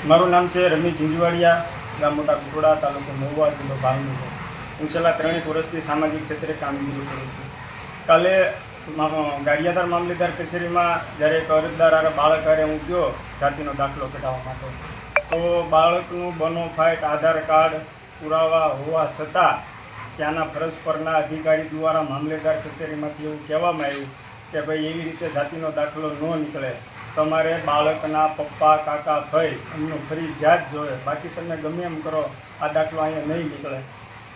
મારું નામ છે રમી ઝીંઝવાડિયા, ગામ મોટા કુટોડા, તાલુકો મહુવા, જિલ્લો ભાવનગર. હું છેલ્લા 3 વર્ષથી સામાજિક ક્ષેત્રે કામગીરી કરું છું. કાલે ગારિયાધાર મામલેદાર કચેરીમાં જ્યારે એક અરજદાર આરે બાળક હારે હું ગયો જાતિનો દાખલો કઢાવવા માટે, તો બાળકનું બોનોફાઇડ આધાર કાર્ડ પુરાવા હોવા છતાં ત્યાંના ફરજ પરના અધિકારી દ્વારા મામલેદાર કચેરીમાંથી એવું કહેવામાં આવ્યું કે ભાઈ એવી રીતે જાતિનો દાખલો ન નીકળે, તમારે બાળકના પપ્પા, કાકા, ભાઈ એમનું ફરજિયાત જોઈએ, બાકી તમે ગમે એમ કરો આ દાખલો અહીંયા નહીં નીકળે.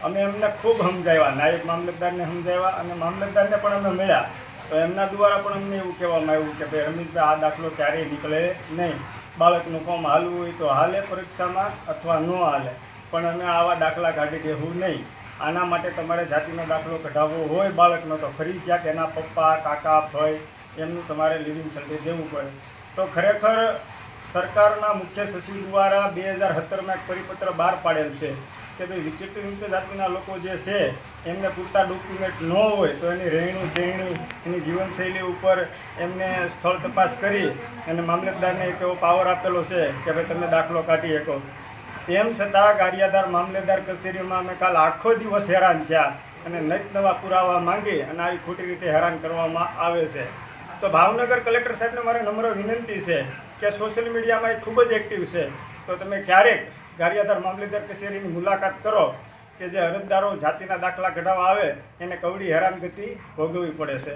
અમે એમને ખૂબ સમજાવ્યા, નાયબ મામલતદારને સમજાવ્યા અને મામલતદારને પણ અમે મળ્યા, તો એમના દ્વારા પણ અમને એવું કહેવામાં આવ્યું કે ભાઈ રમેશભાઈ આ દાખલો ક્યારેય નીકળે નહીં. બાળકનું ફોર્મ હાલવું હોય તો હાલે પરીક્ષામાં અથવા ન હાલે, પણ અમે આવા દાખલા કાઢી દેવું નહીં. આના માટે તમારે જાતિનો દાખલો કઢાવવો હોય બાળકનો તો ફરજિયાત એના પપ્પા, કાકા, ભાઈ એમનું તમારે લિવિંગ સર્ટિફિકેટ દેવું પડે. તો ખરેખર સરકારના મુખ્ય સચિવ દ્વારા 2017માં એક પરિપત્ર બહાર પાડેલ છે કે ભાઈ વિચિત્ર જાતિના લોકો જે છે એમને પૂરતા ડોક્યુમેન્ટ ન હોય તો એની રહેણી કહેણી, એની જીવનશૈલી ઉપર એમને સ્થળ તપાસ કરી અને મામલતદારને એક એવો પાવર આપેલો છે કે ભાઈ તમે દાખલો કાઢી શકો. તેમ છતાં ગારિયાધાર મામલેદાર કચેરીમાં અમે કાલ આખો દિવસ હેરાન થયા અને નવા પુરાવા માંગી અને આવી ખોટી રીતે હેરાન કરવામાં આવે છે. તો ભાવનગર કલેક્ટર સાહેબને મારે નમ્ર વિનંતી છે કે સોશિયલ મીડિયામાં એ ખૂબ જ એક્ટિવ છે, તો તમે ક્યારેક ગારિયાધાર મામલેદાર કચેરીની મુલાકાત કરો કે જે અરજદારો જાતિના દાખલા કઢાવવા આવે એને કવડી હેરાનગતિ ભોગવવી પડે છે.